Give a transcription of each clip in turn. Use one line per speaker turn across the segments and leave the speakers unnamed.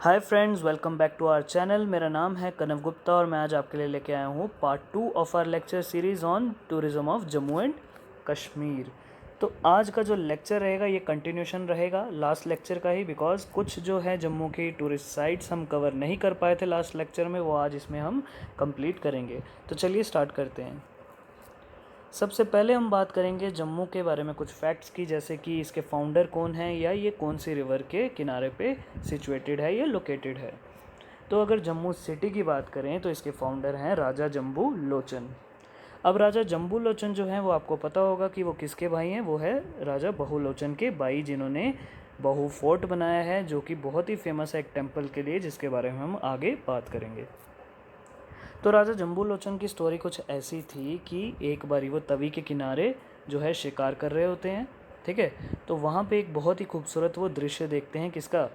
Hi friends, welcome back to our channel. मेरा नाम है कनव गुप्ता और मैं आज आपके लिए लेके आया हूँ part 2 of our lecture series on tourism of Jammu and Kashmir. तो आज का जो लेक्चर रहेगा ये कंटिन्यूशन रहेगा लास्ट लेक्चर का ही, बिकॉज कुछ जो है जम्मू की टूरिस्ट साइट्स हम कवर नहीं कर पाए थे लास्ट लेक्चर में, वो आज इसमें हम कंप्लीट करेंगे। तो चलिए स्टार्ट करते हैं। सबसे पहले हम बात करेंगे जम्मू के बारे में कुछ फैक्ट्स की, जैसे कि इसके फाउंडर कौन है या ये कौन सी रिवर के किनारे पे सिचुएटेड है या लोकेटेड है। तो अगर जम्मू सिटी की बात करें तो इसके फाउंडर हैं राजा जम्बू लोचन। अब राजा जम्बू लोचन जो हैं वो आपको पता होगा कि वो किसके भाई हैं। वो है राजा बहुलोचन के भाई, जिन्होंने बहु फोर्ट बनाया है, जो कि बहुत ही फेमस है एक टेम्पल के लिए, जिसके बारे में हम आगे बात करेंगे। तो राजा जम्बू लोचन की स्टोरी कुछ ऐसी थी कि एक बारी वो तवी के किनारे जो है शिकार कर रहे होते हैं, ठीक है। तो वहाँ पे एक बहुत ही खूबसूरत वो दृश्य देखते हैं, किसका,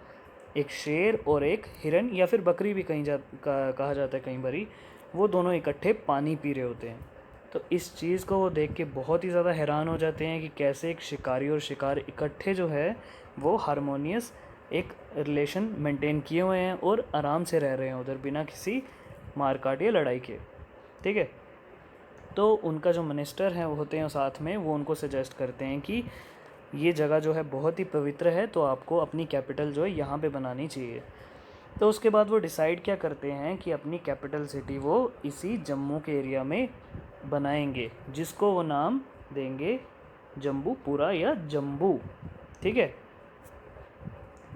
एक शेर और एक हिरन या फिर बकरी भी कहा जाता है कई बारी, वो दोनों इकट्ठे पानी पी रहे होते हैं। तो इस चीज़ को वो देख के बहुत ही ज़्यादा हैरान हो जाते हैं कि कैसे एक शिकारी और शिकार इकट्ठे जो है वो हारमोनियस एक रिलेशन मेंटेन किए हुए हैं और आराम से रह रहे हैं उधर बिना किसी मारकाट या लड़ाई के, ठीक है। तो उनका जो मिनिस्टर है वो होते हैं साथ में, वो उनको सजेस्ट करते हैं कि ये जगह जो है बहुत ही पवित्र है, तो आपको अपनी कैपिटल जो है यहाँ पे बनानी चाहिए। तो उसके बाद वो डिसाइड क्या करते हैं कि अपनी कैपिटल सिटी वो इसी जम्मू के एरिया में बनाएंगे, जिसको वो नाम देंगे जम्बूपुरा या जम्बू, ठीक है।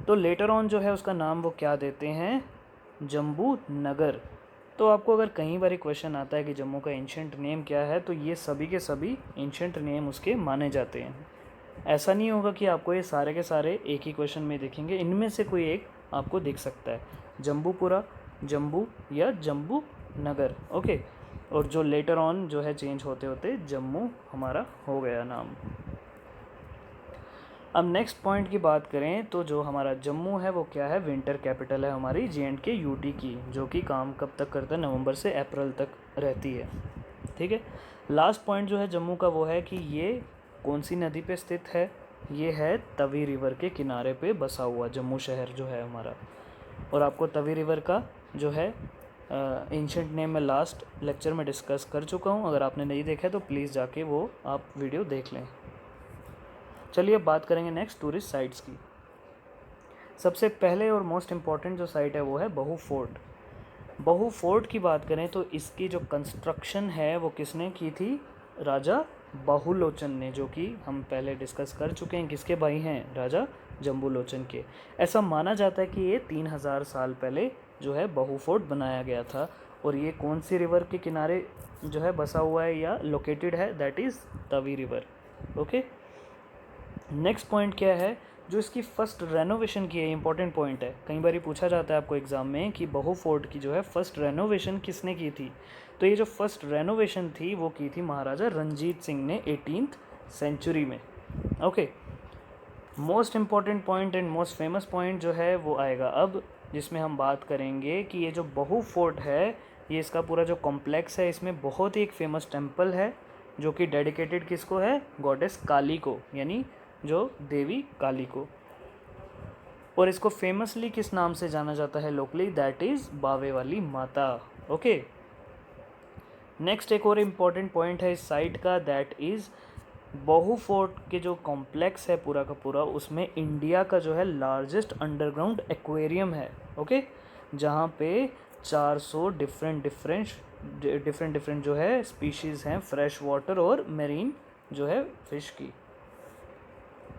तो लेटर ऑन जो है उसका नाम वो क्या देते हैं, जम्बू नगर। तो आपको अगर कई बार क्वेश्चन आता है कि जम्मू का एंशंट नेम क्या है, तो ये सभी के सभी एंशंट नेम उसके माने जाते हैं। ऐसा नहीं होगा कि आपको ये सारे के सारे एक ही क्वेश्चन में दिखेंगे, इनमें से कोई एक आपको दिख सकता है, जम्बूपुरा, जम्बू या जम्बू नगर, ओके। और जो लेटर ऑन जो है चेंज होते होते जम्मू हमारा हो गया नाम। अब नेक्स्ट पॉइंट की बात करें तो जो हमारा जम्मू है वो क्या है, विंटर कैपिटल है हमारी J&K यूटी की, जो कि काम कब तक करता है, नवंबर से अप्रैल तक रहती है, ठीक है। लास्ट पॉइंट जो है जम्मू का वो है कि ये कौन सी नदी पे स्थित है, ये है तवी रिवर के किनारे पे बसा हुआ जम्मू शहर जो है हमारा। और आपको तवी रिवर का जो है एंशंट नेम मैं लास्ट लेक्चर में डिस्कस कर चुका हूँ। अगर आपने नहीं देखा है तो प्लीज़ जाके वो आप वीडियो देख लें। चलिए अब बात करेंगे नेक्स्ट टूरिस्ट साइट्स की। सबसे पहले और मोस्ट इम्पॉर्टेंट जो साइट है वो है बहु फोर्ट। बहु फोर्ट की बात करें तो इसकी जो कंस्ट्रक्शन है वो किसने की थी, राजा बहुलोचन ने, जो कि हम पहले डिस्कस कर चुके हैं किसके भाई हैं, राजा जम्बूलोचन के। ऐसा माना जाता है कि ये 3000 साल पहले जो है बहु फोर्ट बनाया गया था। और ये कौन सी रिवर के किनारे जो है बसा हुआ है या लोकेटेड है, that is Tawi river, okay. Next point क्या है, जो इसकी फर्स्ट रेनोवेशन की है, इंपॉर्टेंट पॉइंट है, कई बार पूछा जाता है आपको एग्जाम में कि बहु फोर्ट की जो है फर्स्ट रेनोवेशन किसने की थी। तो ये जो फर्स्ट रेनोवेशन थी वो की थी महाराजा रंजीत सिंह ने 18th सेंचुरी में, okay. Most important point and most famous point जो है वो आएगा अब, जिसमें हम बात करेंगे कि ये जो बहु फोर्ट है, ये इसका पूरा जो कॉम्प्लेक्स है, इसमें बहुत ही एक फेमस टेम्पल है जो कि डेडिकेटेड किसको है, गॉडेस काली को, यानी जो देवी काली को। और इसको फेमसली किस नाम से जाना जाता है लोकली, दैट इज़ बावे वाली माता, ओके। नेक्स्ट एक और इम्पॉर्टेंट पॉइंट है इस साइट का, दैट इज़ बहु फोर्ट के जो कॉम्प्लेक्स है पूरा का पूरा, उसमें इंडिया का जो है लार्जेस्ट अंडरग्राउंड एक्वेरियम है, ओके। जहाँ पे 400 डिफरेंट जो है स्पीशीज़ हैं फ्रेश वाटर और मेरीन जो है फिश की।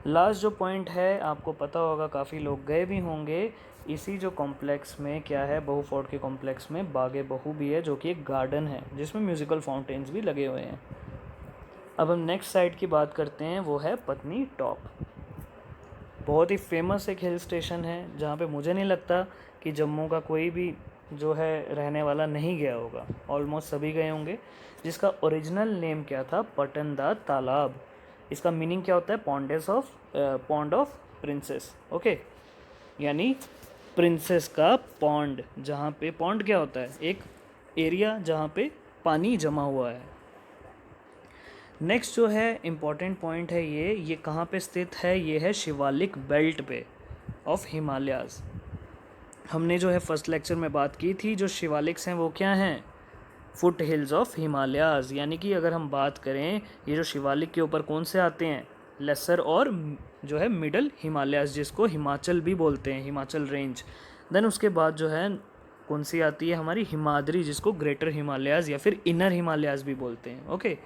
लास्ट जो पॉइंट है आपको पता होगा, काफ़ी लोग गए भी होंगे, इसी जो कॉम्प्लेक्स में क्या है, बहु फोर्ट के कॉम्प्लेक्स में बागे बहु भी है, जो कि एक गार्डन है जिसमें म्यूज़िकल फाउंटेन्स भी लगे हुए हैं। अब हम नेक्स्ट साइट की बात करते हैं, वो है पत्नी टॉप। बहुत ही फेमस एक हिल स्टेशन है जहाँ पे मुझे नहीं लगता कि जम्मू का कोई भी जो है रहने वाला नहीं गया होगा, ऑलमोस्ट सभी गए होंगे। जिसका ओरिजिनल नेम क्या था, पटनदा तालाब। इसका मीनिंग क्या होता है, पॉन्ड ऑफ प्रिंसेस, ओके। यानी प्रिंसेस का पॉन्ड, जहाँ पे पॉन्ड क्या होता है, एक एरिया जहाँ पे पानी जमा हुआ है। नेक्स्ट जो है इम्पॉर्टेंट पॉइंट है, ये कहाँ पे स्थित है, ये है शिवालिक बेल्ट पे ऑफ हिमालयाज़। हमने जो है फर्स्ट लेक्चर में बात की थी, जो शिवालिक्स हैं वो क्या हैं, फुट हिल्स ऑफ हिमालयाज़। यानी कि अगर हम बात करें ये जो शिवालिक के ऊपर कौन से आते हैं, लेसर और जो है मिडल हिमालयाज़, जिसको हिमाचल भी बोलते हैं, हिमाचल रेंज। देन उसके बाद जो है कौन सी आती है हमारी, हिमाद्री, जिसको ग्रेटर हिमालयाज़ या फिर इनर हिमालयाज़ भी बोलते हैं। ओके,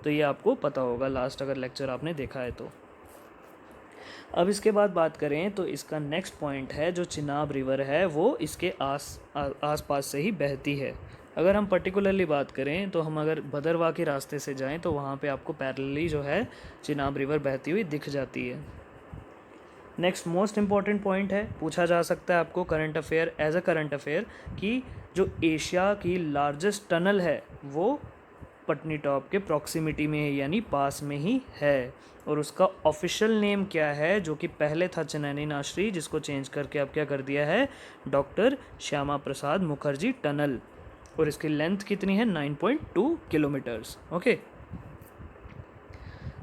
तो ये आपको पता होगा लास्ट अगर लेक्चर आपने देखा है तो। अब इसके बाद बात करें तो इसका नेक्स्ट पॉइंट है, जो चिनाब रिवर है वो इसके आस पास से ही बहती है। अगर हम पर्टिकुलरली बात करें तो हम अगर भदरवाह के रास्ते से जाएं तो वहाँ पे आपको पैरेलली जो है चिनाब रिवर बहती हुई दिख जाती है। नेक्स्ट मोस्ट इम्पॉर्टेंट पॉइंट है, पूछा जा सकता है आपको current affair, as a current affair, कि जो एशिया की लार्जेस्ट टनल है वो पटनीटॉप के प्रॉक्सिमिटी में है, यानी पास में ही है। और उसका ऑफिशियल नेम क्या है, जो कि पहले था चनैनी आश्री, जिसको चेंज करके अब क्या कर दिया है, डॉक्टर श्यामा प्रसाद मुखर्जी टनल। और इसकी लेंथ कितनी है, 9.2 किलोमीटर्स। ओके,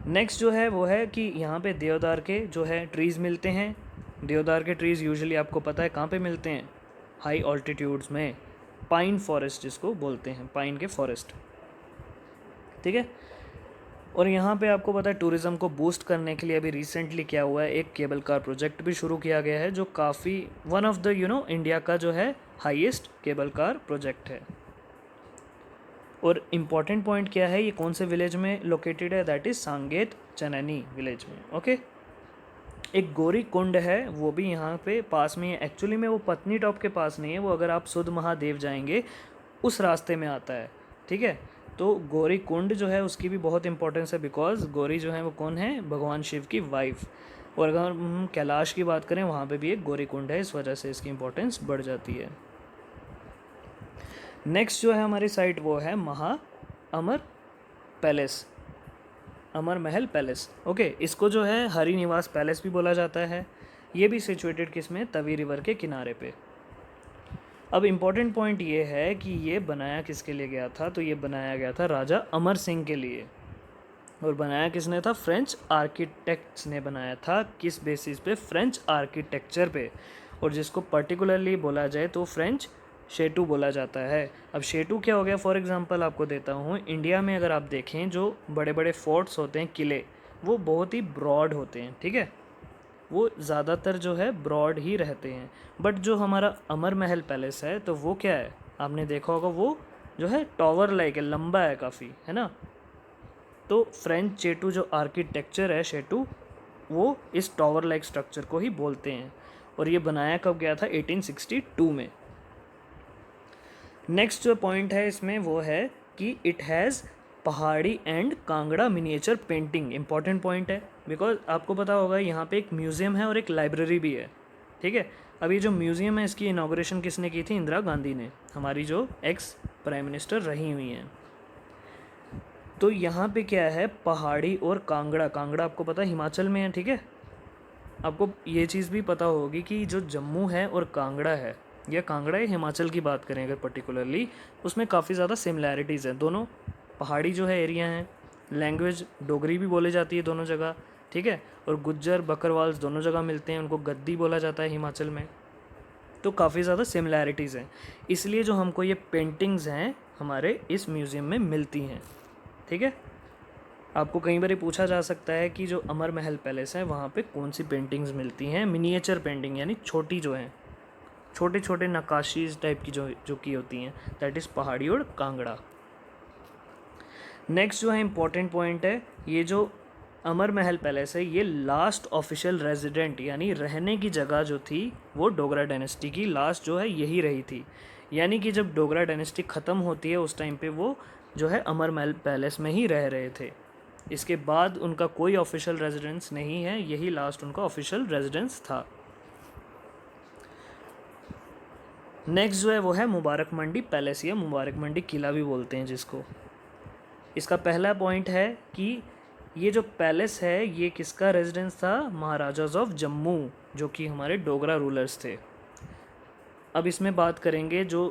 नेक्स्ट जो है वो है कि यहाँ पे देवदार के जो है ट्रीज़ मिलते हैं। देवदार के ट्रीज़ यूजुअली आपको पता है कहाँ पे मिलते हैं, हाई ऑल्टीट्यूड्स में, पाइन फॉरेस्ट जिसको बोलते हैं, पाइन के फॉरेस्ट। ठीक है, और यहाँ पे आपको पता है टूरिज़्म को बूस्ट करने के लिए अभी रिसेंटली क्या हुआ है, एक केबल कार प्रोजेक्ट भी शुरू किया गया है, जो काफ़ी वन ऑफ द इंडिया का जो है हाईएस्ट केबल कार प्रोजेक्ट है। और इम्पॉर्टेंट पॉइंट क्या है, ये कौन से विलेज में लोकेटेड है, दैट इज़ सांगेत चनैनी विलेज में। ओके, एक गौरी कुंड है वो भी यहाँ पे पास में है। एक्चुअली में वो पत्नीटॉप के पास नहीं है, वो अगर आप सुध महादेव जाएंगे उस रास्ते में आता है। ठीक है, तो गौरी कुंड जो है उसकी भी बहुत इंपॉर्टेंस है, बिकॉज गौरी जो है वो कौन है, भगवान शिव की वाइफ। और अगर हम कैलाश की बात करें वहाँ पे भी एक गौरी कुंड है, इस वजह से इसकी इंपॉर्टेंस बढ़ जाती है। नेक्स्ट जो है हमारी साइट वो है अमर पैलेस, अमर महल पैलेस। ओके, इसको जो है हरि निवास पैलेस भी बोला जाता है। ये भी सिचुएटेड किस में, तवी रिवर के किनारे पे। अब इम्पॉर्टेंट पॉइंट ये है कि ये बनाया किसके लिए गया था, तो ये बनाया गया था राजा अमर सिंह के लिए। और बनाया किसने था, फ्रेंच आर्किटेक्ट्स ने बनाया था। किस बेसिस पे, फ्रेंच आर्किटेक्चर पे। और जिसको पर्टिकुलरली बोला जाए तो फ्रेंच शेटू बोला जाता है। अब शेटू क्या हो गया, फॉर एग्जांपल आपको देता हूँ, इंडिया में अगर आप देखें जो बड़े बड़े फोर्ट्स होते हैं, किले, वो बहुत ही ब्रॉड होते हैं। ठीक है, वो ज़्यादातर जो है ब्रॉड ही रहते हैं। बट जो हमारा अमर महल पैलेस है तो वो क्या है, आपने देखा होगा, वो जो है टॉवर लाइक है, लंबा है काफ़ी, है ना। तो फ्रेंच चेटू जो आर्किटेक्चर है, शेटू, वो इस टॉवर लाइक स्ट्रक्चर को ही बोलते हैं। और ये बनाया कब गया था, 1862 में। नेक्स्ट जो पॉइंट है इसमें वो है कि इट हैज़ पहाड़ी and Kangra miniature painting. Important point है, बिकॉज आपको पता होगा यहाँ पे एक म्यूज़ियम है और एक लाइब्रेरी भी है। ठीक है, अब ये जो म्यूज़ियम है इसकी इनाग्रेशन किसने की थी, इंदिरा गांधी ने, हमारी जो एक्स प्राइम मिनिस्टर रही हुई हैं। तो यहाँ पे क्या है, पहाड़ी और कांगड़ा, कांगड़ा आपको पता है हिमाचल में है। ठीक है, आपको ये चीज़ भी पता होगी कि जो जम्मू है और कांगड़ा है, या कांगड़ा या हिमाचल की बात करें अगर पर्टिकुलरली, उसमें काफ़ी ज़्यादा सिमिलैरिटीज़ हैं। दोनों पहाड़ी जो है एरिया हैं, लैंग्वेज डोगरी भी बोली जाती है दोनों जगह। ठीक है, और गुज्जर बकरवाल्स दोनों जगह मिलते हैं, उनको गद्दी बोला जाता है हिमाचल में। तो काफ़ी ज़्यादा सिमिलैरिटीज़ हैं, इसलिए जो हमको ये पेंटिंग्स हैं हमारे इस म्यूज़ियम में मिलती हैं। ठीक है, आपको कई बार पूछा जा सकता है कि जो अमर महल पैलेस है वहाँ पे कौन सी पेंटिंग्स मिलती हैं, मिनिएचर पेंटिंग, यानी छोटी जो हैं, छोटे छोटे नक्काशीज टाइप की जो की होती हैं, दैट इज़ पहाड़ी और कांगड़ा। नेक्स्ट जो है इम्पॉर्टेंट पॉइंट है, ये जो अमर महल पैलेस है ये लास्ट ऑफिशियल रेजिडेंट यानी रहने की जगह जो थी वो डोगरा डायनेस्टी की लास्ट जो है यही रही थी। यानी कि जब डोगरा डायनेस्टी ख़त्म होती है उस टाइम पे वो जो है अमर महल पैलेस में ही रह रहे थे। इसके बाद उनका कोई ऑफिशियल रेजिडेंस नहीं है, यही लास्ट उनका ऑफिशियल रेजिडेंस था। नेक्स्ट जो है वो है मुबारक मंडी पैलेस या मुबारक मंडी किला भी बोलते हैं जिसको। इसका पहला पॉइंट है कि ये जो पैलेस है ये किसका रेजिडेंस था, महाराजाज ऑफ जम्मू, जो कि हमारे डोगरा रूलर्स थे। अब इसमें बात करेंगे जो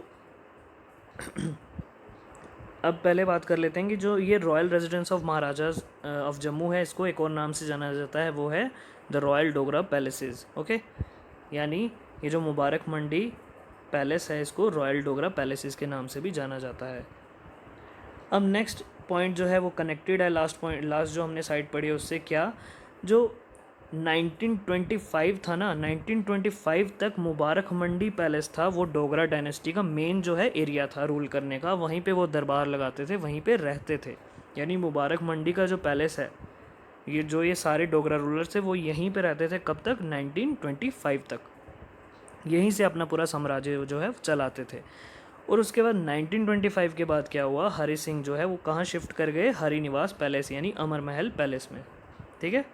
अब पहले बात कर लेते हैं कि जो ये royal residence of Maharajas of Jammu है, इसको एक और नाम से जाना जाता है, वो है the royal Dogra palaces. Okay, यानी ये जो मुबारक मंडी पैलेस है, इसको रॉयल डोगरा पैलेस इसके नाम से भी जाना जाता है। अब नेक्स्ट पॉइंट जो है वो कनेक्टेड है लास्ट पॉइंट, लास्ट जो हमने साइड पढ़ी है उससे। क्या, जो 1925 था ना, 1925 तक मुबारक मंडी पैलेस था, वो डोगरा डायनेस्टी का मेन जो है एरिया था रूल करने का। वहीं पे वो दरबार लगाते थे, वहीं पे रहते थे। यानी मुबारक मंडी का जो पैलेस है, ये सारे डोगरा रूलर्स थे वो यहीं पे रहते थे। कब तक? 1925 तक। यहीं से अपना पूरा साम्राज्य जो है चलाते थे। और उसके बाद 1925 के बाद क्या हुआ, हरि सिंह जो है वो कहाँ शिफ्ट कर गए? हरि निवास पैलेस यानी अमर महल पैलेस में। ठीक है।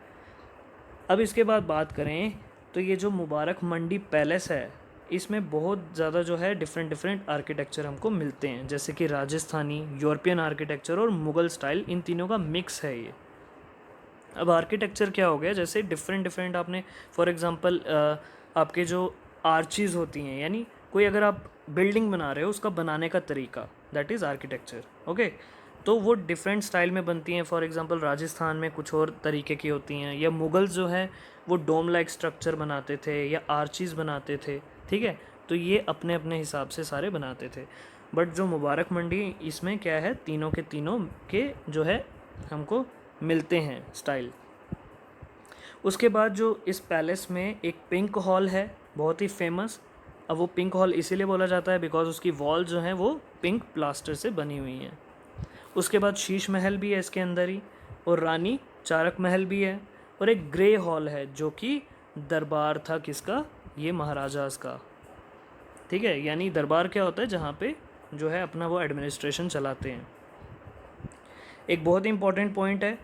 अब इसके बाद बात करें तो ये जो मुबारक मंडी पैलेस है, इसमें बहुत ज़्यादा जो है डिफरेंट आर्किटेक्चर हमको मिलते हैं, जैसे कि राजस्थानी, यूरोपियन आर्किटेक्चर और मुग़ल स्टाइल, इन तीनों का मिक्स है ये। अब आर्किटेक्चर क्या हो गया, जैसे डिफरेंट आपने फॉर एग्जांपल आपके जो आर्चीज़ होती हैं, यानी कोई अगर आप बिल्डिंग बना रहे हो उसका बनाने का तरीका, दैट इज़ आर्किटेक्चर। ओके, तो वो डिफरेंट स्टाइल में बनती हैं। फॉर एग्जांपल राजस्थान में कुछ और तरीके की होती हैं, या मुग़ल जो है वो डोम लाइक स्ट्रक्चर बनाते थे या आर्चीज़ बनाते थे। ठीक है, तो ये अपने अपने हिसाब से सारे बनाते थे। बट जो मुबारक मंडी, इसमें क्या है, तीनों के जो है हमको मिलते हैं स्टाइल। उसके बाद जो इस पैलेस में एक पिंक हॉल है, बहुत ही फेमस। अब वो पिंक हॉल इसीलिए बोला जाता है बिकॉज उसकी वॉल जो है वो पिंक प्लास्टर से बनी हुई हैं। उसके बाद शीश महल भी है इसके अंदर ही, और रानी चारक महल भी है, और एक ग्रे हॉल है जो कि दरबार था किसका? ये महाराजास का। ठीक है, यानी दरबार क्या होता है? जहाँ पे जो है अपना वो एडमिनिस्ट्रेशन चलाते हैं। एक बहुत ही इंपॉर्टेंट पॉइंट है,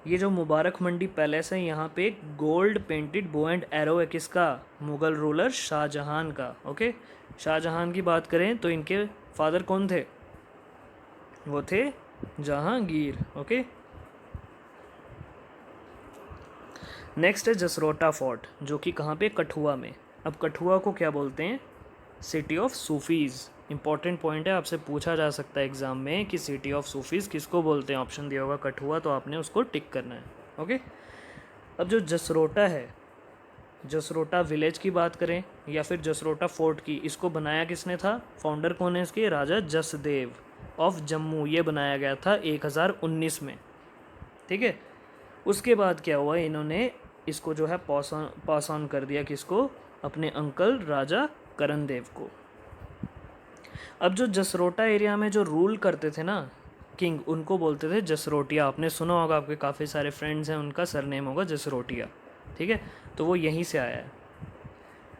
ये जो मुबारक मंडी पैलेस है, यहाँ पे एक gold painted bow and arrow है किसका? मुग़ल रूलर शाहजहां का। ओके, शाहजहां की बात करें तो इनके फादर कौन थे? वो थे जहांगीर। ओके, नेक्स्ट है जसरोटा फोर्ट, जो कि कहाँ पे? कठुआ में। अब कठुआ को क्या बोलते हैं? City of Sufis. Important point है, आपसे पूछा जा सकता है एग्जाम में कि सिटी ऑफ सूफीज़ किसको बोलते हैं। ऑप्शन दिया होगा कठुआ, तो आपने उसको टिक करना है। ओके, अब जो जसरोटा है, जसरोटा विलेज की बात करें या फिर जसरोटा फोर्ट की, इसको बनाया किसने था? फाउंडर कौन है इसके? राजा जसदेव ऑफ जम्मू। ये बनाया गया था 1019 में। ठीक है, उसके बाद क्या हुआ, इन्होंने इसको जो है पास ऑन कर दिया किसको? अपने अंकल राजा करण देव को। अब जो जसरोटा एरिया में जो रूल करते थे ना किंग, उनको बोलते थे जसरोटिया। आपने सुना होगा, आपके काफ़ी सारे फ्रेंड्स हैं, उनका सरनेम होगा जसरोटिया। ठीक है, तो वो यहीं से आया है।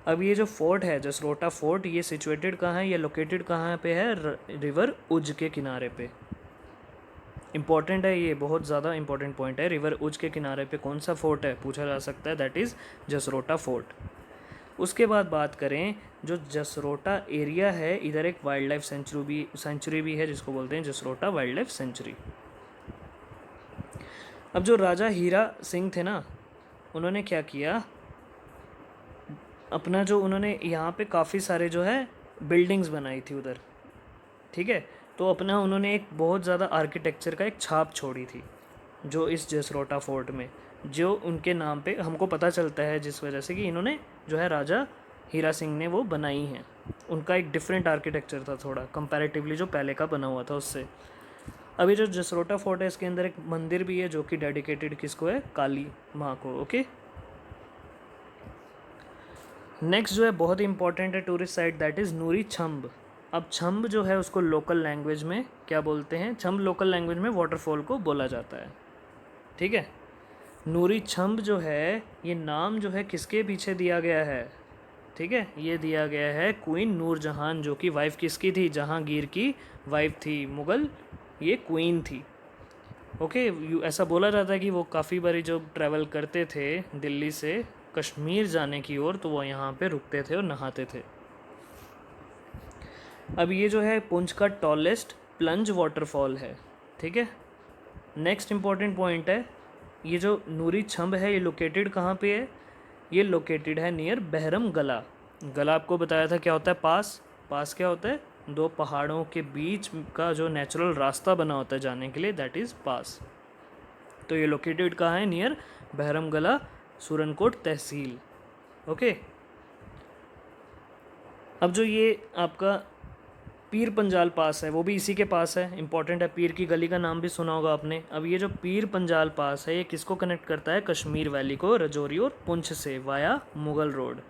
अब ये जो फोर्ट है जसरोटा फोर्ट, ये सिचुएटेड कहाँ है? ये लोकेटेड कहाँ पे है? रिवर उज के किनारे पे। इंपॉर्टेंट है ये, बहुत ज़्यादा इंपॉर्टेंट पॉइंट है। रिवर उज के किनारे पे कौन सा फोर्ट है पूछा जा सकता है, दैट इज़ जसरोटा फोर्ट। उसके बाद बात करें, जो जसरोटा एरिया है, इधर एक वाइल्ड लाइफ सेंचुरी भी है जिसको बोलते हैं जसरोटा वाइल्ड लाइफ सेंचुरी। अब जो राजा हीरा सिंह थे ना, उन्होंने क्या किया, अपना जो उन्होंने यहाँ पे काफ़ी सारे जो है बिल्डिंग्स बनाई थी उधर। ठीक है, तो अपना उन्होंने एक बहुत ज़्यादा आर्किटेक्चर का एक छाप छोड़ी थी जो इस जसरोटा फोर्ट में, जो उनके नाम पे हमको पता चलता है, जिस वजह से कि इन्होंने जो है राजा हीरा सिंह ने वो बनाई हैं। उनका एक डिफरेंट आर्किटेक्चर था थोड़ा कंपैरेटिवली जो पहले का बना हुआ था उससे। अभी जो जसरोटा फोर्ट है, इसके अंदर एक मंदिर भी है जो कि डेडिकेटेड किसको है? काली माँ को। ओके, नेक्स्ट जो है बहुत ही इंपॉर्टेंट है टूरिस्ट साइट, दैट इज़ नूरी छंब। अब छंब जो है उसको लोकल लैंग्वेज में क्या बोलते हैं? छंब लोकल लैंग्वेज में वाटरफॉल को बोला जाता है। ठीक है, नूरी छंब जो है, ये नाम जो है किसके पीछे दिया गया है? ठीक है, ये दिया गया है क्वीन नूरजहां, जो कि वाइफ किसकी थी? जहांगीर की वाइफ थी, मुग़ल ये क्वीन थी। ओके, ऐसा बोला जाता है कि वो काफ़ी बारी जब ट्रैवल करते थे दिल्ली से कश्मीर जाने की ओर, तो वो यहाँ पे रुकते थे और नहाते थे। अब ये जो है पुंछ का टॉलेस्ट प्लंज वाटरफॉल है। ठीक है, नेक्स्ट इम्पॉर्टेंट पॉइंट है, ये जो नूरी छंब है ये लोकेटेड कहाँ पे है? ये लोकेटेड है नियर बहरम गला। गला आपको बताया था क्या होता है? पास क्या होता है? दो पहाड़ों के बीच का जो नेचुरल रास्ता बना होता है जाने के लिए, दैट इज़ पास। तो ये लोकेटेड कहाँ है? नियर बहरम गला, सुरनकोट तहसील। ओके, अब जो ये आपका पीर पंजाल पास है वो भी इसी के पास है, इंपॉर्टेंट है। पीर की गली का नाम भी सुना होगा आपने। अब ये जो पीर पंजाल पास है ये किसको कनेक्ट करता है? कश्मीर वैली को रजौरी और पुंछ से वाया मुग़ल रोड।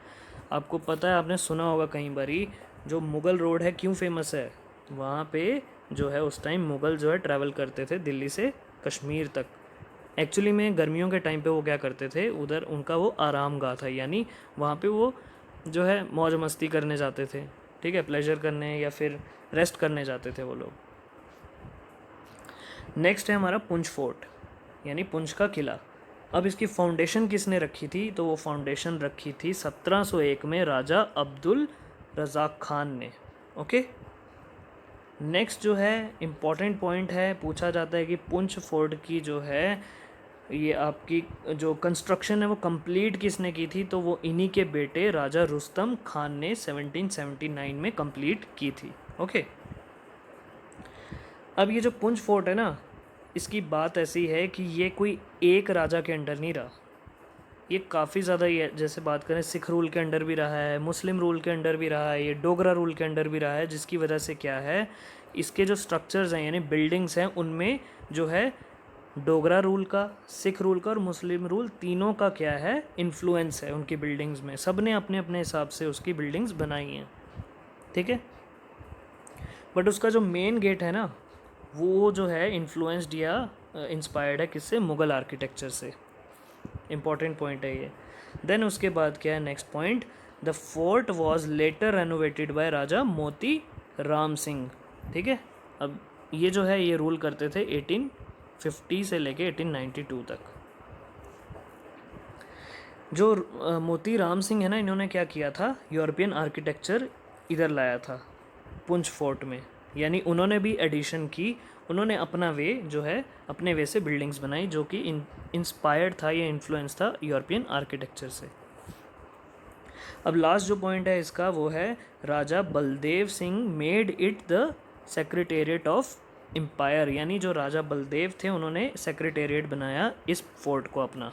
आपको पता है, आपने सुना होगा कई बारी, जो मुग़ल रोड है क्यों फेमस है? वहाँ पे जो है उस टाइम मुग़ल जो है ट्रैवल करते थे दिल्ली से कश्मीर तक। एक्चुअली में गर्मियों के टाइम पे वो क्या करते थे, उधर उनका वो आराम गाह था, यानी वहाँ पे वो जो है मौज मस्ती करने जाते थे, ठीक है, प्लेजर करने या फिर रेस्ट करने जाते थे वो लोग। नेक्स्ट है हमारा पुंछ फोर्ट, यानी पुंछ का किला। अब इसकी फाउंडेशन किसने रखी थी? तो वो फाउंडेशन रखी थी 1701 में राजा अब्दुल रज़ाक खान ने। ओके, नेक्स्ट जो है इम्पॉर्टेंट पॉइंट है, पूछा जाता है कि पुंछ फोर्ट की जो है ये आपकी जो कंस्ट्रक्शन है वो कंप्लीट किसने की थी? तो वो इन्हीं के बेटे राजा रुस्तम खान ने 1779 में कंप्लीट की थी। ओके, अब ये जो पुंछ फोर्ट है ना, इसकी बात ऐसी है कि ये कोई एक राजा के अंडर नहीं रहा, ये काफ़ी ज़्यादा, ये जैसे बात करें सिख रूल के अंडर भी रहा है, मुस्लिम रूल के अंडर भी रहा है, ये डोगरा रूल के अंडर भी रहा है, जिसकी वजह से क्या है, इसके जो स्ट्रक्चर्स हैं यानी बिल्डिंग्स हैं उनमें जो है डोगरा रूल का, सिख रूल का और मुस्लिम रूल तीनों का क्या है, इन्फ्लुएंस है उनकी बिल्डिंग्स में। सब ने अपने अपने हिसाब से उसकी बिल्डिंग्स बनाई हैं, ठीक है। बट उसका जो मेन गेट है ना, वो जो है इन्फ्लुएंस्ड या इंस्पायर्ड है किससे? मुग़ल आर्किटेक्चर से। इम्पॉर्टेंट पॉइंट है ये। देन उसके बाद क्या है next point, the fort was later renovated by Raja Moti Ram Singh, ठीक है। अब ये जो है ये रूल करते थे 1850 से लेके 1892 तक। जो मोती राम सिंह है ना, इन्होंने क्या किया था, यूरोपियन आर्किटेक्चर इधर लाया था पुंछ फोर्ट में, यानी उन्होंने भी एडिशन की, उन्होंने अपना वे जो है अपने वे से बिल्डिंग्स बनाई जो कि इंस्पायर्ड था, ये इन्फ्लुएंस था यूरोपियन आर्किटेक्चर से। अब लास्ट जो पॉइंट है इसका वो है, Raja Baldev Singh made it the secretariat of empire, यानी जो राजा बलदेव थे उन्होंने सेक्रेटेरिएट बनाया इस फोर्ट को अपना।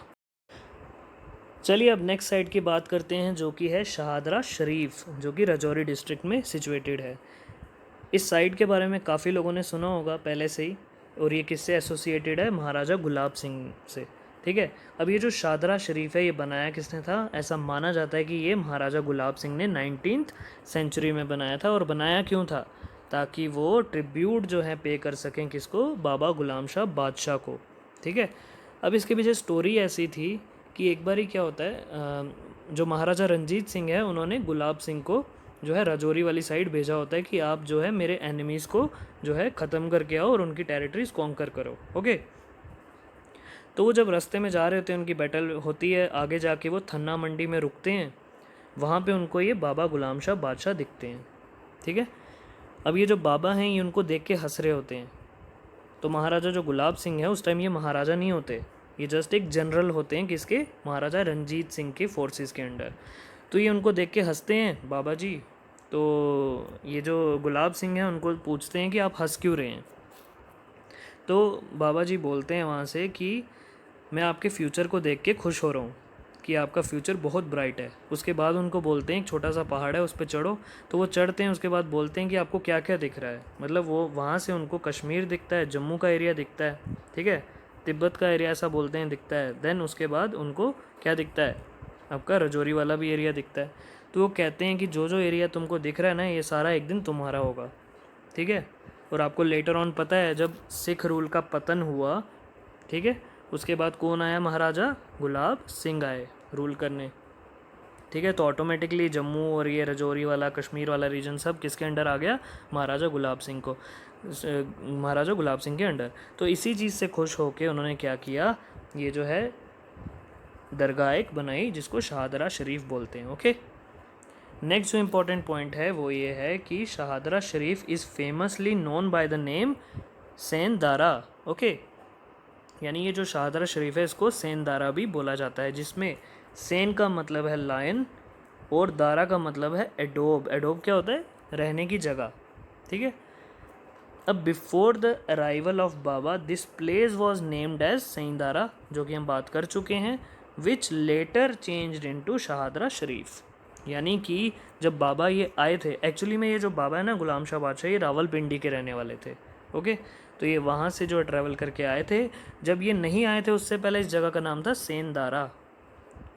चलिए अब नेक्स्ट साइड की बात करते हैं जो कि है शाहदरा शरीफ, जो कि राजौरी डिस्ट्रिक्ट में सिचुएटेड है। इस साइड के बारे में काफ़ी लोगों ने सुना होगा पहले से ही, और ये किससे एसोसिएटेड है? महाराजा गुलाब सिंह से, ठीक है। अब ये जो शाहदरा शरीफ है ये बनाया किसने था? ऐसा माना जाता है कि ये महाराजा गुलाब सिंह ने 19th सेंचुरी में बनाया था। और बनाया क्यों था? ताकि वो ट्रिब्यूट जो है पे कर सकें किसको? बाबा गुलाम शाह बादशाह को, ठीक है। अब इसके पीछे स्टोरी ऐसी थी कि एक बार ही क्या होता है, जो महाराजा रंजीत सिंह है उन्होंने गुलाब सिंह को जो है राजौरी वाली साइड भेजा होता है कि आप जो है मेरे एनिमीज़ को जो है ख़त्म करके आओ और उनकी टेरिटरीज कॉन्कर करो। ओके, तो वो जब रास्ते में जा रहे होते हैं, उनकी बैटल होती है, आगे जाके वो थन्ना मंडी में रुकते हैं, वहाँ पे उनको ये बाबा गुलाम शाह बादशाह दिखते हैं, ठीक है। अब ये जो बाबा हैं ये उनको देख के हंस रहे होते हैं। तो महाराजा जो गुलाब सिंह है उस टाइम ये महाराजा नहीं होते, ये जस्ट एक जनरल होते हैं किसके? महाराजा रंजीत सिंह के फोर्सेस के अंडर। तो ये उनको देख के हंसते हैं बाबा जी। तो ये जो गुलाब सिंह हैं उनको पूछते हैं कि आप हंस क्यों रहे हैं? तो बाबा जी बोलते हैं वहाँ से कि मैं आपके फ्यूचर को देख के खुश हो रहा हूँ कि आपका फ्यूचर बहुत ब्राइट है। उसके बाद उनको बोलते हैं एक छोटा सा पहाड़ है उस पर चढ़ो, तो वो चढ़ते हैं। उसके बाद बोलते हैं कि आपको क्या क्या दिख रहा है, मतलब वो वहाँ से उनको कश्मीर दिखता है, जम्मू का एरिया दिखता है, ठीक है, तिब्बत का एरिया ऐसा बोलते हैं दिखता है। देन उसके बाद उनको क्या दिखता है? आपका राजौरी वाला भी एरिया दिखता है। तो वो कहते हैं कि जो जो एरिया तुमको दिख रहा है ना ये सारा एक दिन तुम्हारा होगा, ठीक है। और आपको लेटर ऑन पता है जब सिख रूल का पतन हुआ, ठीक है, उसके बाद कौन आया? महाराजा गुलाब सिंह आए रूल करने, ठीक है। तो ऑटोमेटिकली जम्मू और ये राजौरी वाला कश्मीर वाला रीजन सब किसके अंडर आ गया? महाराजा गुलाब सिंह को, महाराजा गुलाब सिंह के अंडर। तो इसी चीज़ से खुश होके उन्होंने क्या किया, ये जो है दरगाह एक बनाई जिसको शाहदरा शरीफ बोलते हैं। ओके, नेक्स्ट जो इम्पोर्टेंट पॉइंट है वो ये है कि Shahdara Sharif is famously known by the name Sen Dara. Okay, यानी ये जो शाहदरा शरीफ है इसको सेन दारा भी बोला जाता है, जिसमें सेन का मतलब है लायन और दारा का मतलब है एडोब। एडोब क्या होता है? रहने की जगह, ठीक है। अब before the arrival of Baba this place was named as Sendara, जो कि हम बात कर चुके हैं, which later changed into Shahdara Sharif. यानी कि जब बाबा ये आए थे, एक्चुअली में ये जो बाबा है ना गुलाम शाह बादशाह, ये रावलपिंडी के रहने वाले थे। ओके, तो ये वहाँ से जो ट्रैवल करके आए थे। जब ये नहीं आए थे उससे पहले इस जगह का नाम था सेंदारा,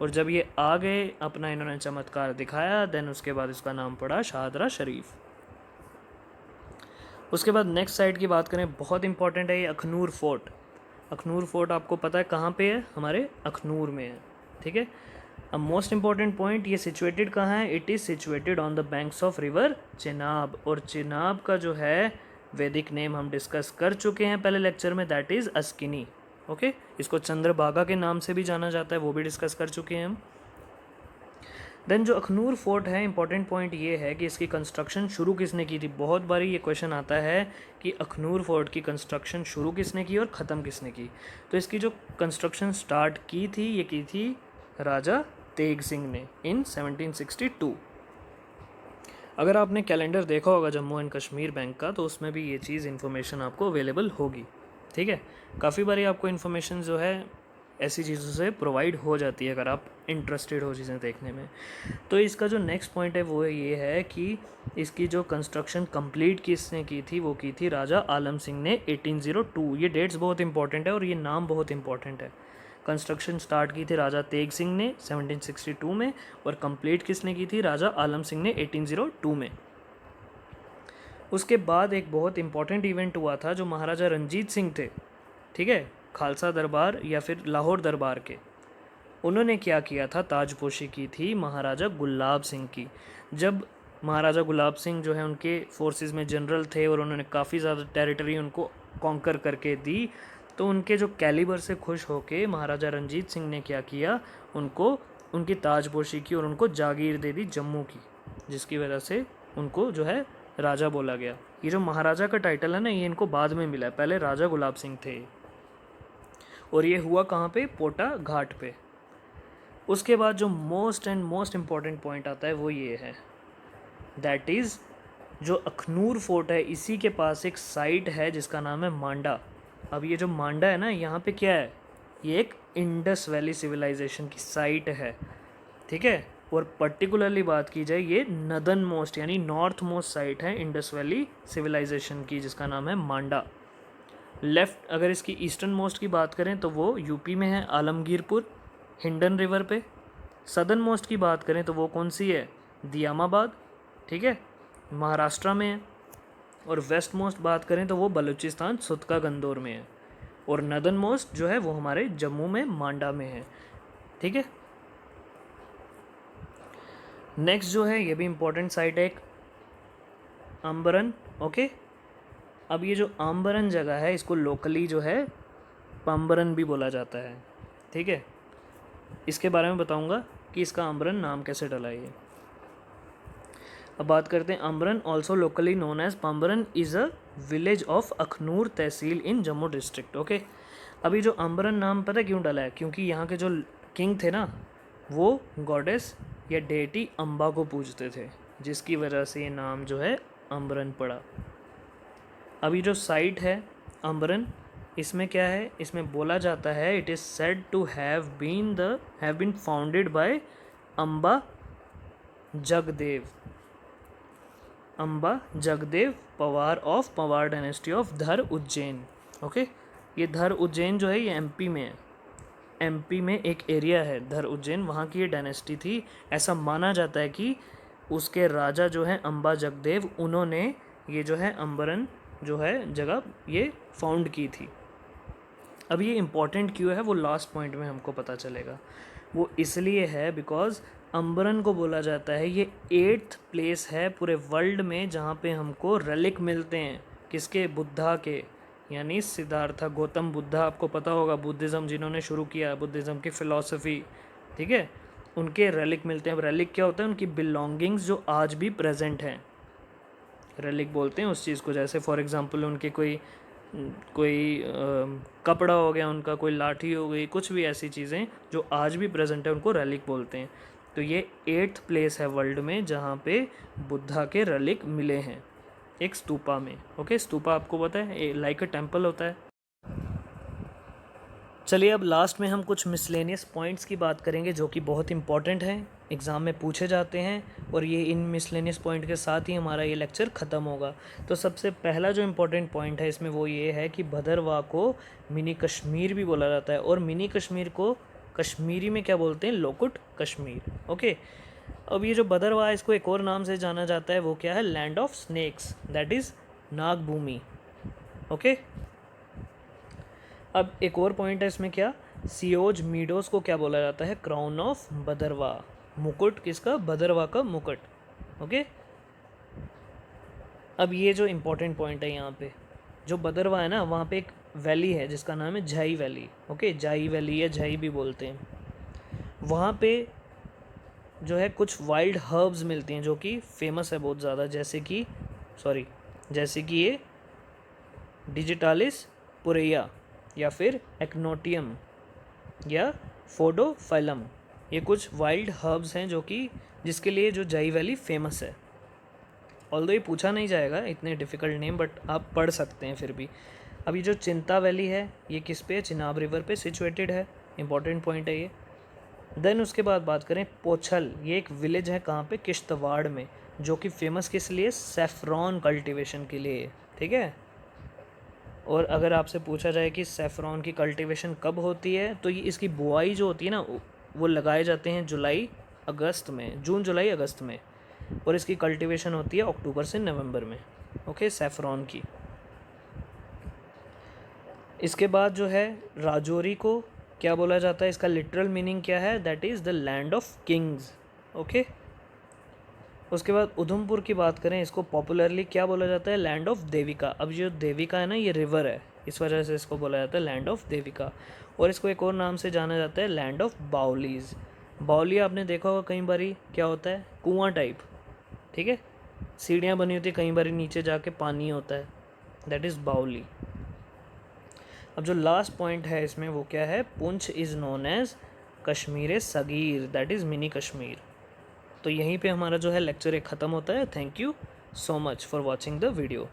और जब ये आ गए अपना इन्होंने चमत्कार दिखाया, देन उसके बाद इसका नाम पड़ा शाहदरा शरीफ। उसके बाद नेक्स्ट साइड की बात करें, बहुत इंपॉर्टेंट है ये अखनूर फोर्ट। अखनूर फोर्ट आपको पता है कहाँ पे है, हमारे अखनूर में है। ठीक है, अब मोस्ट इंपॉर्टेंट पॉइंट, ये सिचुएटेड कहाँ है, it is situated on the banks of river Chenab. और चेनाब का जो है वैदिक नेम हम डिस्कस कर चुके हैं पहले लेक्चर में, दैट इज़ अस्किनी। ओके, इसको चंद्रभागा के नाम से भी जाना जाता है, वो भी डिस्कस कर चुके हैं हम। देन जो अखनूर फोर्ट है, इंपॉर्टेंट पॉइंट ये है कि इसकी कंस्ट्रक्शन शुरू किसने की थी। बहुत बारी ये क्वेश्चन आता है कि अखनूर फोर्ट की कंस्ट्रक्शन शुरू किसने की और ख़त्म किसने की। तो इसकी जो कंस्ट्रक्शन स्टार्ट की थी, ये की थी राजा तेग सिंह ने इन 1762। अगर आपने कैलेंडर देखा होगा जम्मू एंड कश्मीर बैंक का, तो उसमें भी ये चीज़ इन्फॉर्मेशन आपको अवेलेबल होगी। ठीक है, काफ़ी बारी आपको इन्फॉर्मेशन जो है ऐसी चीज़ों से प्रोवाइड हो जाती है अगर आप इंटरेस्टेड हो चीज़ें देखने में। तो इसका जो नेक्स्ट पॉइंट है वो ये है कि इसकी जो कंस्ट्रक्शन कंप्लीट किसने की थी, वो की थी राजा आलम सिंह ने 1802। ये डेट्स बहुत इंपॉर्टेंट है और ये नाम बहुत इंपॉर्टेंट है। कंस्ट्रक्शन स्टार्ट की थी राजा तेग सिंह ने 1762 में, और कंप्लीट किसने की थी, राजा आलम सिंह ने 1802 में। उसके बाद एक बहुत इंपॉर्टेंट इवेंट हुआ था, जो महाराजा रंजीत सिंह थे, ठीक है, खालसा दरबार या फिर लाहौर दरबार के, उन्होंने क्या किया था, ताजपोशी की थी महाराजा गुलाब सिंह की। जब महाराजा गुलाब सिंह जो है उनके फोर्सेस में जनरल थे और उन्होंने काफ़ी ज़्यादा टेरिटरी उनको कॉन्कर करके दी, तो उनके जो कैलिबर से खुश होके महाराजा रंजीत सिंह ने क्या किया, उनको उनकी ताजपोशी की और उनको जागीर दे दी जम्मू की, जिसकी वजह से उनको जो है राजा बोला गया। ये जो महाराजा का टाइटल है ना, ये इनको बाद में मिला है, पहले राजा गुलाब सिंह थे। और ये हुआ कहाँ पे, पोटा घाट पे। उसके बाद जो मोस्ट इम्पॉर्टेंट पॉइंट आता है वो ये है, दैट इज़ जो अखनूर फोर्ट है, इसी के पास एक साइट है जिसका नाम है मांडा। अब ये जो मांडा है ना, यहाँ पे क्या है, ये एक इंडस वैली सिविलाइजेशन की साइट है। ठीक है, और पर्टिकुलरली बात की जाए, ये नदर्न मोस्ट यानी नॉर्थ मोस्ट साइट है इंडस वैली सिविलाइजेशन की, जिसका नाम है मांडा। लेफ़्ट अगर इसकी ईस्टर्न मोस्ट की बात करें तो वो यूपी में है, आलमगीरपुर हिंडन रिवर पे। सदर्न मोस्ट की बात करें तो वो कौन सी है, दियामाबाद, ठीक है, महाराष्ट्र में है। और वेस्ट मोस्ट बात करें तो वो बलूचिस्तान सुतका गंदौर में है। और नदर्न मोस्ट जो है वो हमारे जम्मू में मांडा में है। ठीक है, नेक्स्ट जो है ये भी इम्पोर्टेंट साइट है, एक आम्बरन। ओके, अब ये जो आम्बरन जगह है, इसको लोकली जो है पाम्बरन भी बोला जाता है। ठीक है, इसके बारे में बताऊंगा कि इसका आम्बरन नाम कैसे डला है। अब बात करते हैं Ambaran, also locally known as Pambaran, is a village of Akhnoor tehsil in Jammu district. Okay, अभी जो आम्बरन नाम पता है क्यों डला है, क्योंकि यहाँ के जो किंग थे ना, वो गॉडेस या डेटी अम्बा को पूजते थे, जिसकी वजह से ये नाम जो है आम्बरन पड़ा। अभी जो साइट है आम्बरन, इसमें क्या है, इसमें बोला जाता है it is said to have been founded by Amba Jagdev Pawar of Pawar dynasty of Dhar Ujjain. Okay, ये धर उज्जैन जो है ये एमपी में है। एमपी में एक एरिया है धर उज्जैन, वहाँ की ये डायनेस्टी थी। ऐसा माना जाता है कि उसके राजा जो हैं अम्बा जगदेव, उन्होंने ये जो है अम्बरन जो है जगह ये फाउंड की थी। अब ये इम्पॉर्टेंट क्यों है वो लास्ट पॉइंट में हमको पता चलेगा। वो इसलिए है बिकॉज़ अम्बरन को बोला जाता है ये 8th प्लेस है पूरे वर्ल्ड में जहाँ पे हमको रेलिक मिलते हैं, किसके, बुद्धा के, यानी सिद्धार्थ गौतम बुद्धा, आपको पता होगा बुद्धिज़्म जिन्होंने शुरू किया, बुद्धिज़्म की फ़िलॉसफी, ठीक है, उनके रेलिक मिलते हैं। अब रेलिक क्या होता है, उनकी बिलोंगिंग्स जो आज भी प्रेजेंट हैं, रेलिक बोलते हैं उस चीज़ को। जैसे फॉर एग्जांपल उनके कोई कपड़ा हो गया, उनका कोई लाठी हो गई, कुछ भी ऐसी चीज़ें जो आज भी प्रेजेंट है उनको रेलिक बोलते हैं। तो ये 8th प्लेस है वर्ल्ड में जहाँ पे बुद्धा के रेलिक मिले हैं, एक स्तूपा में। ओके, स्तूपा आपको पता है लाइक अ टेम्पल होता है। चलिए अब लास्ट में हम कुछ मिसलेनियस पॉइंट्स की बात करेंगे जो कि बहुत इंपॉर्टेंट हैं, एग्ज़ाम में पूछे जाते हैं, और ये इन मिसलेनियस पॉइंट के साथ ही हमारा ये लेक्चर ख़त्म होगा। तो सबसे पहला जो इम्पोर्टेंट पॉइंट है इसमें वो ये है कि भदरवाह को मिनी कश्मीर भी बोला जाता है, और मिनी कश्मीर को कश्मीरी में क्या बोलते हैं, लोकुट कश्मीर। ओके, अब ये जो भदरवाह है इसको एक और नाम से जाना जाता है, वो क्या है, land of snakes, that is Nagbhoomi. Okay, अब एक और पॉइंट है इसमें, क्या, सियोज मीडोज को क्या बोला जाता है, क्राउन ऑफ भदरवाह, मुकुट किसका, भदरवाह का मुकुट। ओके, अब ये जो इम्पोर्टेंट पॉइंट है यहाँ पे, जो भदरवाह है ना, वहाँ पे एक वैली है जिसका नाम है झाई वैली। ओके, झाई वैली या झाई भी बोलते हैं। वहाँ पे जो है कुछ वाइल्ड हर्ब्स मिलती हैं जो कि फेमस है बहुत ज़्यादा, जैसे कि ये डिजिटालिस पुरेया या फिर एक्नोटियम या फोडोफाइलम, ये कुछ वाइल्ड हर्ब्स हैं जो कि जिसके लिए जो झाई वैली फेमस है। ऑल्दो ये पूछा नहीं जाएगा, इतने डिफ़िकल्ट नेम, बट आप पढ़ सकते हैं फिर भी। अब ये जो चिंता वैली है ये किस पे, चिनाब रिवर पे सिचुएटेड है, इंपॉर्टेंट पॉइंट है ये। देन उसके बाद बात करें पोछल, ये एक विलेज है कहाँ पे, किश्तवाड़ में, जो कि फेमस किस लिए, सेफ्रॉन कल्टीवेशन के लिए। ठीक है, और अगर आपसे पूछा जाए कि सेफ्रॉन की कल्टीवेशन कब होती है, तो ये इसकी बुआई जो होती है ना, वो लगाए जाते हैं जून जुलाई अगस्त में, और इसकी कल्टीवेशन होती है अक्टूबर से नवंबर में। ओके, सेफ्रॉन की। इसके बाद जो है राजौरी को क्या बोला जाता है, इसका लिटरल मीनिंग क्या है, that is the land of Kings. Okay, उसके बाद उधमपुर की बात करें, इसको पॉपुलरली क्या बोला जाता है, लैंड ऑफ देविका। अब जो देविका है ना, ये रिवर है, इस वजह से इसको बोला जाता है लैंड ऑफ देविका, और इसको एक और नाम से जाना जाता है लैंड ऑफ बाउलीज। बाउली आपने देखा होगा कई बारी, क्या होता है, कुआं टाइप, ठीक है, सीढ़ियाँ बनी होती है, कई बारी नीचे जाके पानी होता है, दैट इज़ बाउली। अब जो लास्ट पॉइंट है इसमें वो क्या है, Poonch is known as Kashmir Saghir, that is mini Kashmir. तो यहीं पे हमारा जो है लेक्चर एक ख़त्म होता है। Thank you so much for watching the video.